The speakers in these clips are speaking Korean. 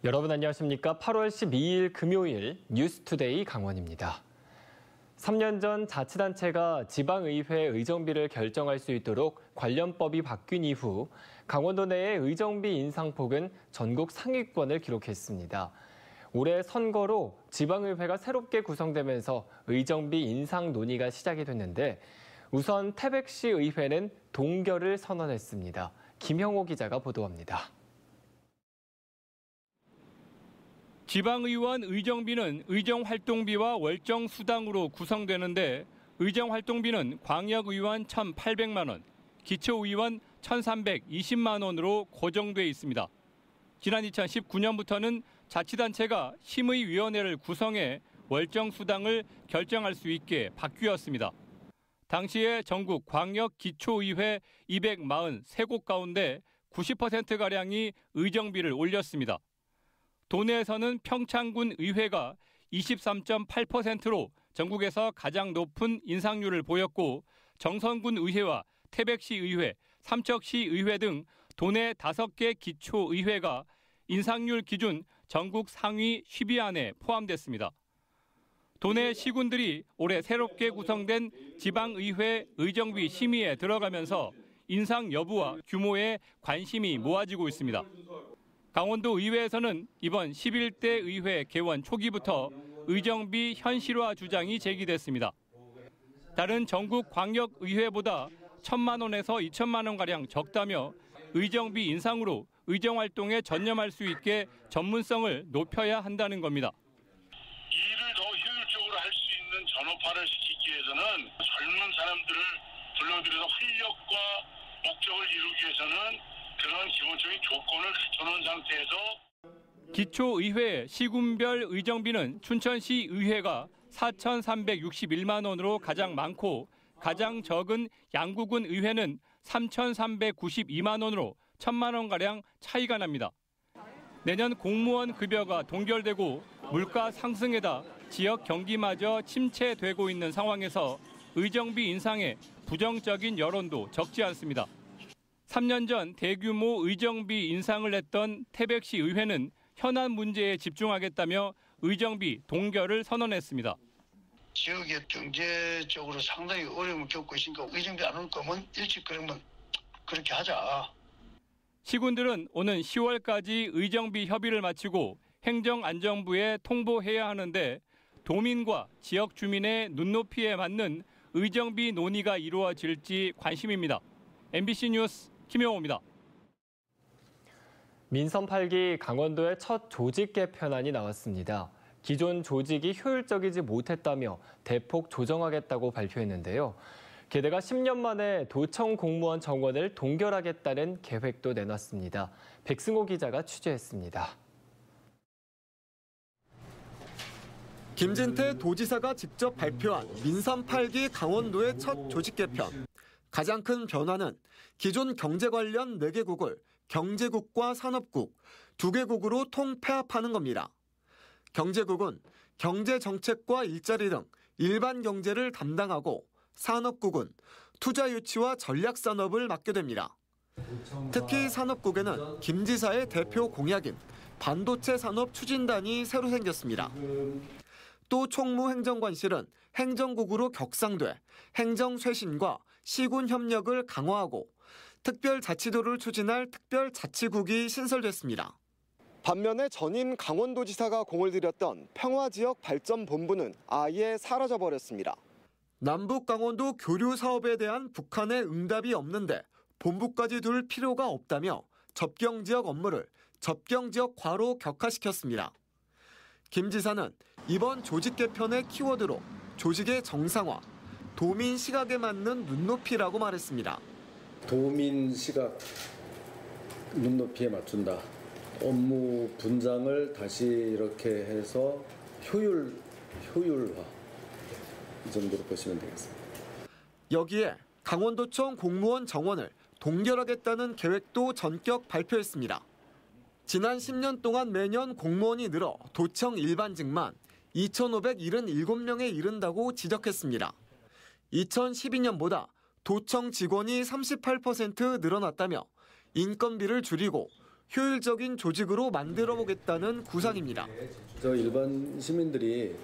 여러분 안녕하십니까? 8월 12일 금요일 뉴스투데이 강원입니다. 3년 전 자치단체가 지방의회 의정비를 결정할 수 있도록 관련법이 바뀐 이후 강원도 내의 의정비 인상폭은 전국 상위권을 기록했습니다. 올해 선거로 지방의회가 새롭게 구성되면서 의정비 인상 논의가 시작이 됐는데 우선 태백시 의회는 동결을 선언했습니다. 김형호 기자가 보도합니다. 지방의원 의정비는 의정활동비와 월정수당으로 구성되는데 의정활동비는 광역의원 1,800만 원, 기초의원 1,320만 원으로 고정돼 있습니다. 지난 2019년부터는 자치단체가 심의위원회를 구성해 월정수당을 결정할 수 있게 바뀌었습니다. 당시에 전국 광역 기초의회 243곳 가운데 90%가량이 의정비를 올렸습니다. 도내에서는 평창군 의회가 23.8%로 전국에서 가장 높은 인상률을 보였고 정선군 의회와 태백시 의회, 삼척시 의회 등 도내 5개 기초의회가 인상률 기준 전국 상위 10위 안에 포함됐습니다. 도내 시군들이 올해 새롭게 구성된 지방의회 의정비 심의에 들어가면서 인상 여부와 규모에 관심이 모아지고 있습니다. 강원도 의회에서는 이번 11대 의회 개원 초기부터 의정비 현실화 주장이 제기됐습니다. 다른 전국 광역의회보다 1,000만 원에서 2천만 원가량 적다며 의정비 인상으로 의정활동에 전념할 수 있게 전문성을 높여야 한다는 겁니다. 일을 더 효율적으로 할 수 있는 전업화를 시키기 위해서는 젊은 사람들을 불러들여서 활력과 목적을 이루기 위해서는 그런 기본적인 조건을 갖춰놓은 상태에서 기초의회 시군별 의정비는 춘천시 의회가 4,361만 원으로 가장 많고 가장 적은 양구군 의회는 3,392만 원으로 1,000만 원가량 차이가 납니다. 내년 공무원 급여가 동결되고 물가 상승에다 지역 경기마저 침체되고 있는 상황에서 의정비 인상에 부정적인 여론도 적지 않습니다. 3년 전 대규모 의정비 인상을 했던 태백시 의회는 현안 문제에 집중하겠다며 의정비 동결을 선언했습니다. 지역의 경제적으로 상당히 어려움을 겪고 있으니까 의정비 안 올 거면 일찍 그러면 그렇게 하자. 시군들은 오는 10월까지 의정비 협의를 마치고 행정안전부에 통보해야 하는데 도민과 지역 주민의 눈높이에 맞는 의정비 논의가 이루어질지 관심입니다. MBC 뉴스 김영호입니다. 민선 8기 강원도의 첫 조직 개편안이 나왔습니다. 기존 조직이 효율적이지 못했다며 대폭 조정하겠다고 발표했는데요. 게다가 10년 만에 도청 공무원 정원을 동결하겠다는 계획도 내놨습니다. 백승호 기자가 취재했습니다. 김진태 도지사가 직접 발표한 민선 8기 강원도의 첫 조직 개편. 가장 큰 변화는 기존 경제 관련 4개국을 경제국과 산업국 2개국으로 통폐합하는 겁니다. 경제국은 경제정책과 일자리 등 일반 경제를 담당하고 산업국은 투자 유치와 전략산업을 맡게 됩니다. 특히 산업국에는 김 지사의 대표 공약인 반도체 산업 추진단이 새로 생겼습니다. 또 총무행정관실은 행정국으로 격상돼 행정쇄신과 시군 협력을 강화하고 특별자치도를 추진할 특별자치국이 신설됐습니다. 반면에 전임 강원도지사가 공을 들였던 평화지역발전본부는 아예 사라져버렸습니다. 남북 강원도 교류 사업에 대한 북한의 응답이 없는데 본부까지 둘 필요가 없다며 접경지역 업무를 접경지역화로 격화시켰습니다. 김 지사는 이번 조직 개편의 키워드로 조직의 정상화, 도민 시각에 맞는 눈높이라고 말했습니다. 도민 시각 눈높이에 맞춘다. 업무 분장을 다시 이렇게 해서 효율화 이 정도로 보시면 되겠습니다. 여기에 강원도청 공무원 정원을 동결하겠다는 계획도 전격 발표했습니다. 지난 10년 동안 매년 공무원이 늘어 도청 일반직만 2,577명에 이른다고 지적했습니다. 2012년보다 도청 직원이 38% 늘어났다며 인건비를 줄이고 효율적인 조직으로 만들어보겠다는 구상입니다. 저 일반 시민들이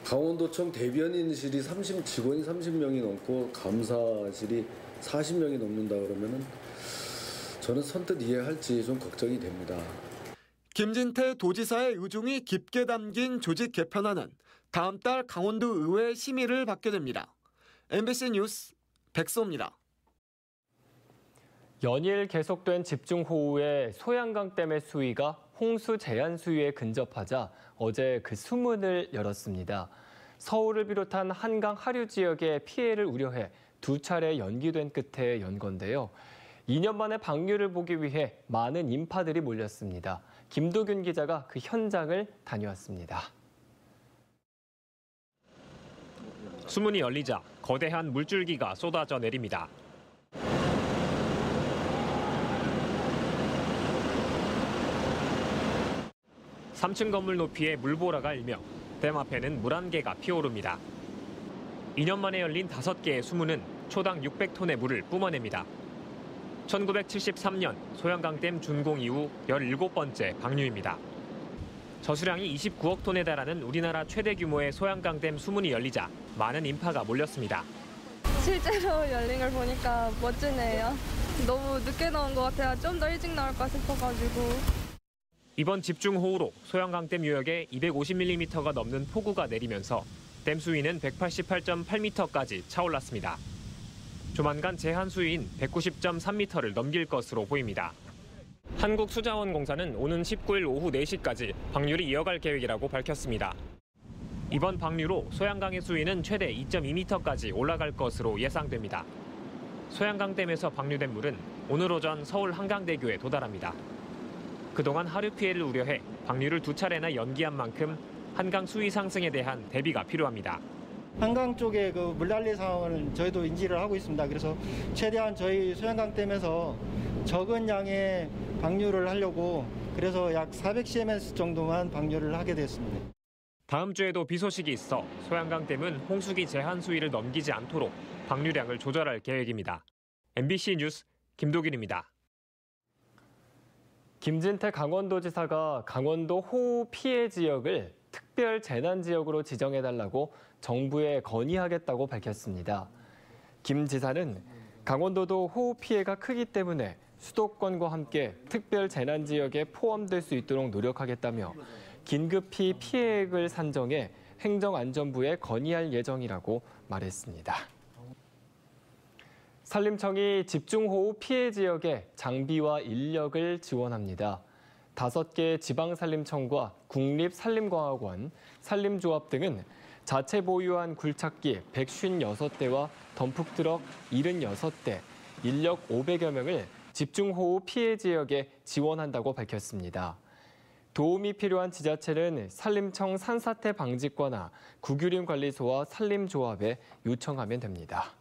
강원도청 대변인실이 직원이 30명이 넘고 감사실이 40명이 넘는다 그러면은 저는 선뜻 이해할지 좀 걱정이 됩니다. 김진태 도지사의 의중이 깊게 담긴 조직 개편안은 다음 달 강원도 의회 심의를 받게 됩니다. MBC 뉴스 백소입니다. 연일 계속된 집중호우에 소양강댐의 수위가 홍수 제한 수위에 근접하자 어제 그 수문을 열었습니다. 서울을 비롯한 한강 하류 지역의 피해를 우려해 2차례 연기된 끝에 연 건데요. 2년 만에 방류를 보기 위해 많은 인파들이 몰렸습니다. 김도균 기자가 그 현장을 다녀왔습니다. 수문이 열리자 거대한 물줄기가 쏟아져 내립니다. 3층 건물 높이의 물보라가 일며 댐 앞에는 물 한 개가 피어오릅니다. 2년 만에 열린 5개의 수문은 초당 600톤의 물을 뿜어냅니다. 1973년 소양강댐 준공 이후 17번째 방류입니다. 저수량이 29억 톤에 달하는 우리나라 최대 규모의 소양강댐 수문이 열리자 많은 인파가 몰렸습니다. 실제로 열린 걸 보니까 멋지네요. 너무 늦게 나온 것 같아요. 좀 더 일찍 나올까 싶어가지고. 이번 집중호우로 소양강댐 유역에 250mm가 넘는 폭우가 내리면서 댐 수위는 188.8m까지 차올랐습니다. 조만간 제한 수위인 190.3m를 넘길 것으로 보입니다. 한국수자원공사는 오는 19일 오후 4시까지 방류를 이어갈 계획이라고 밝혔습니다. 이번 방류로 소양강의 수위는 최대 2.2m까지 올라갈 것으로 예상됩니다. 소양강댐에서 방류된 물은 오늘 오전 서울 한강대교에 도달합니다. 그동안 하류 피해를 우려해 방류를 2차례나 연기한 만큼 한강 수위 상승에 대한 대비가 필요합니다. 한강 쪽의 그 물난리 상황을 저희도 인지를 하고 있습니다. 그래서 최대한 저희 소양강댐에서 적은 양의 방류를 하려고 그래서 약 400cms 정도만 방류를 하게 됐습니다. 다음 주에도 비 소식이 있어 소양강댐은 홍수기 제한 수위를 넘기지 않도록 방류량을 조절할 계획입니다. MBC 뉴스 김도균입니다. 김진태 강원도지사가 강원도 호우 피해 지역을 특별 재난 지역으로 지정해달라고 정부에 건의하겠다고 밝혔습니다. 김 지사는 강원도도 호우 피해가 크기 때문에 수도권과 함께 특별 재난 지역에 포함될 수 있도록 노력하겠다며 긴급히 피해액을 산정해 행정안전부에 건의할 예정이라고 말했습니다. 산림청이 집중호우 피해 지역에 장비와 인력을 지원합니다. 5개 지방산림청과 국립산림과학원, 산림조합 등은 자체 보유한 굴착기 156대와 덤프트럭 76대, 인력 500여 명을 집중호우 피해 지역에 지원한다고 밝혔습니다. 도움이 필요한 지자체는 산림청 산사태 방지과나 구규림관리소와 산림조합에 요청하면 됩니다.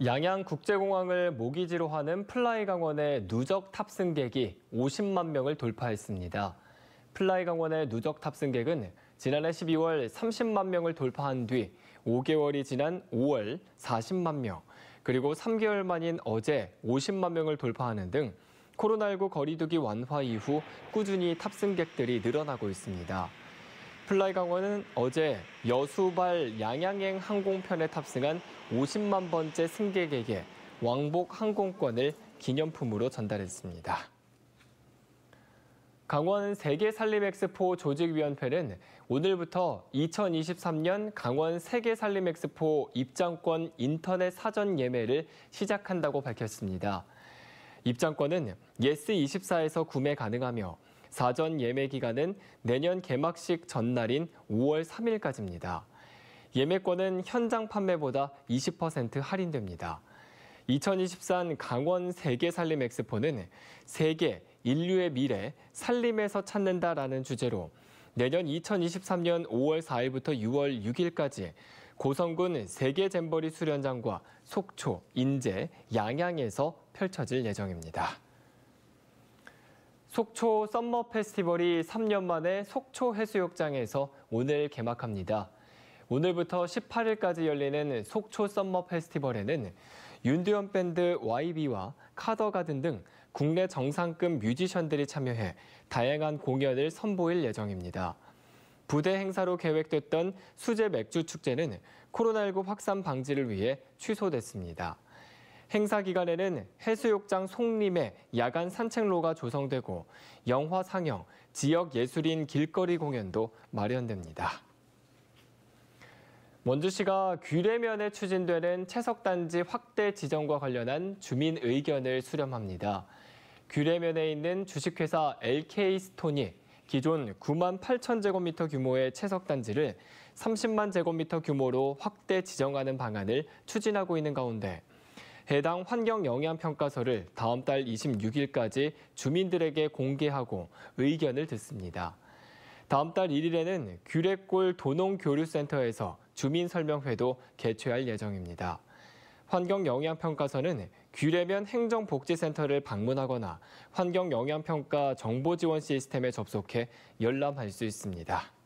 양양국제공항을 모기지로 하는 플라이강원의 누적 탑승객이 50만 명을 돌파했습니다. 플라이강원의 누적 탑승객은 지난해 12월 30만 명을 돌파한 뒤 5개월이 지난 5월 40만 명, 그리고 3개월 만인 어제 50만 명을 돌파하는 등 코로나19 거리두기 완화 이후 꾸준히 탑승객들이 늘어나고 있습니다. 플라이 강원은 어제 여수발 양양행 항공편에 탑승한 50만 번째 승객에게 왕복 항공권을 기념품으로 전달했습니다. 강원 세계산림엑스포 조직위원회는 오늘부터 2023년 강원 세계산림엑스포 입장권 인터넷 사전 예매를 시작한다고 밝혔습니다. 입장권은 예스24에서 구매 가능하며 사전 예매 기간은 내년 개막식 전날인 5월 3일까지입니다. 예매권은 현장 판매보다 20% 할인됩니다. 2023 강원 세계산림엑스포는 세계, 인류의 미래, 산림에서 찾는다라는 주제로 내년 2023년 5월 4일부터 6월 6일까지 고성군 세계잼버리 수련장과 속초, 인제, 양양에서 펼쳐질 예정입니다. 속초 썸머 페스티벌이 3년 만에 속초 해수욕장에서 오늘 개막합니다. 오늘부터 18일까지 열리는 속초 썸머 페스티벌에는 윤두현 밴드 YB와 카더가든 등 국내 정상급 뮤지션들이 참여해 다양한 공연을 선보일 예정입니다. 부대 행사로 계획됐던 수제 맥주 축제는 코로나19 확산 방지를 위해 취소됐습니다. 행사 기간에는 해수욕장 송림에 야간 산책로가 조성되고 영화 상영, 지역 예술인 길거리 공연도 마련됩니다. 원주시가 귀래면에 추진되는 채석단지 확대 지정과 관련한 주민 의견을 수렴합니다. 귀래면에 있는 주식회사 LK스톤이 기존 9만 8천 제곱미터 규모의 채석단지를 30만 제곱미터 규모로 확대 지정하는 방안을 추진하고 있는 가운데 해당 환경영향평가서를 다음 달 26일까지 주민들에게 공개하고 의견을 듣습니다. 다음 달 1일에는 귀래골 도농교류센터에서 주민설명회도 개최할 예정입니다. 환경영향평가서는 귀래면 행정복지센터를 방문하거나 환경영향평가 정보지원 시스템에 접속해 열람할 수 있습니다.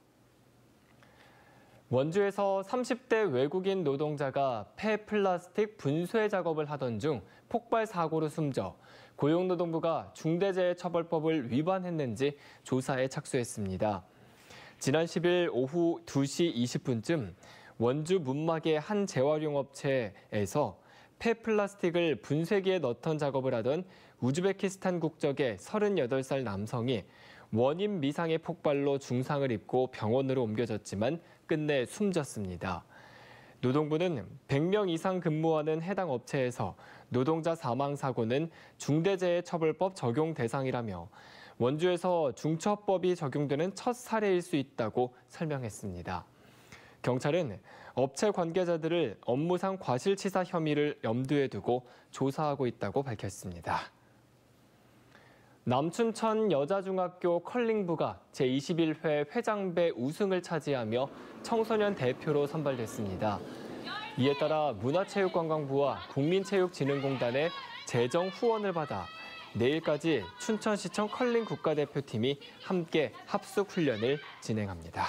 원주에서 30대 외국인 노동자가 폐플라스틱 분쇄 작업을 하던 중 폭발 사고로 숨져 고용노동부가 중대재해처벌법을 위반했는지 조사에 착수했습니다. 지난 10일 오후 2시 20분쯤 원주 문막의 한 재활용업체에서 폐플라스틱을 분쇄기에 넣던 작업을 하던 우즈베키스탄 국적의 38살 남성이 원인 미상의 폭발로 중상을 입고 병원으로 옮겨졌지만 끝내 숨졌습니다. 노동부는 100명 이상 근무하는 해당 업체에서 노동자 사망 사고는 중대재해처벌법 적용 대상이라며 원주에서 중처법이 적용되는 첫 사례일 수 있다고 설명했습니다. 경찰은 업체 관계자들을 업무상 과실치사 혐의를 염두에 두고 조사하고 있다고 밝혔습니다. 남춘천 여자중학교 컬링부가 제21회 회장배 우승을 차지하며 청소년 대표로 선발됐습니다. 이에 따라 문화체육관광부와 국민체육진흥공단의 재정 후원을 받아 내일까지 춘천시청 컬링 국가대표팀이 함께 합숙 훈련을 진행합니다.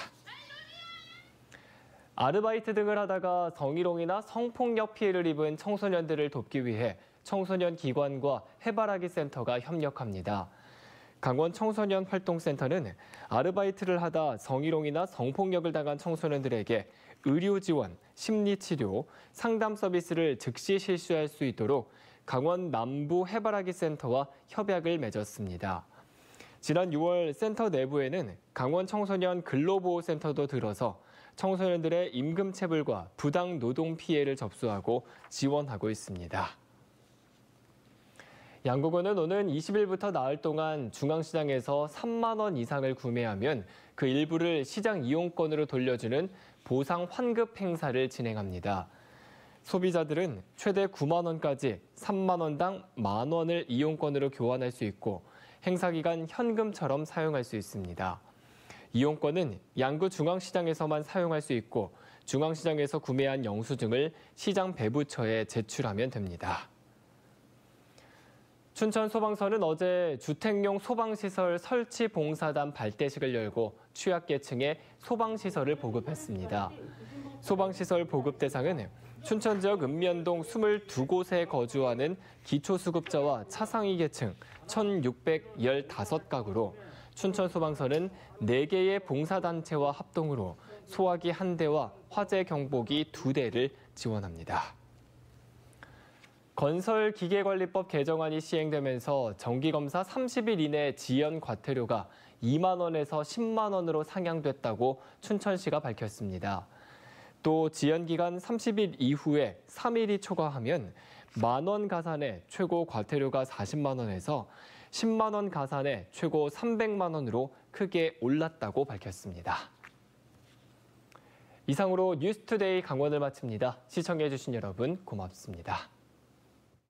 아르바이트 등을 하다가 성희롱이나 성폭력 피해를 입은 청소년들을 돕기 위해 청소년 기관과 해바라기 센터가 협력합니다. 강원 청소년 활동센터는 아르바이트를 하다 성희롱이나 성폭력을 당한 청소년들에게 의료 지원, 심리 치료, 상담 서비스를 즉시 실시할 수 있도록 강원 남부 해바라기 센터와 협약을 맺었습니다. 지난 6월 센터 내부에는 강원 청소년 근로보호센터도 들어서 청소년들의 임금체불과 부당 노동 피해를 접수하고 지원하고 있습니다. 양구군은 오는 20일부터 나흘 동안 중앙시장에서 3만 원 이상을 구매하면 그 일부를 시장 이용권으로 돌려주는 보상 환급 행사를 진행합니다. 소비자들은 최대 9만 원까지 3만 원당 만 원을 이용권으로 교환할 수 있고 행사 기간 현금처럼 사용할 수 있습니다. 이용권은 양구 중앙시장에서만 사용할 수 있고 중앙시장에서 구매한 영수증을 시장 배부처에 제출하면 됩니다. 춘천소방서는 어제 주택용 소방시설 설치 봉사단 발대식을 열고 취약계층에 소방시설을 보급했습니다. 소방시설 보급 대상은 춘천 지역 읍면동 22곳에 거주하는 기초수급자와 차상위 계층 1,615가구로 춘천소방서는 4개의 봉사단체와 합동으로 소화기 1대와 화재 경보기 2대를 지원합니다. 건설기계관리법 개정안이 시행되면서 정기검사 30일 이내 지연 과태료가 2만 원에서 10만 원으로 상향됐다고 춘천시가 밝혔습니다. 또 지연기간 30일 이후에 3일이 초과하면 만 원 가산의 최고 과태료가 40만 원에서 10만 원 가산의 최고 300만 원으로 크게 올랐다고 밝혔습니다. 이상으로 뉴스투데이 강원을 마칩니다. 시청해주신 여러분 고맙습니다.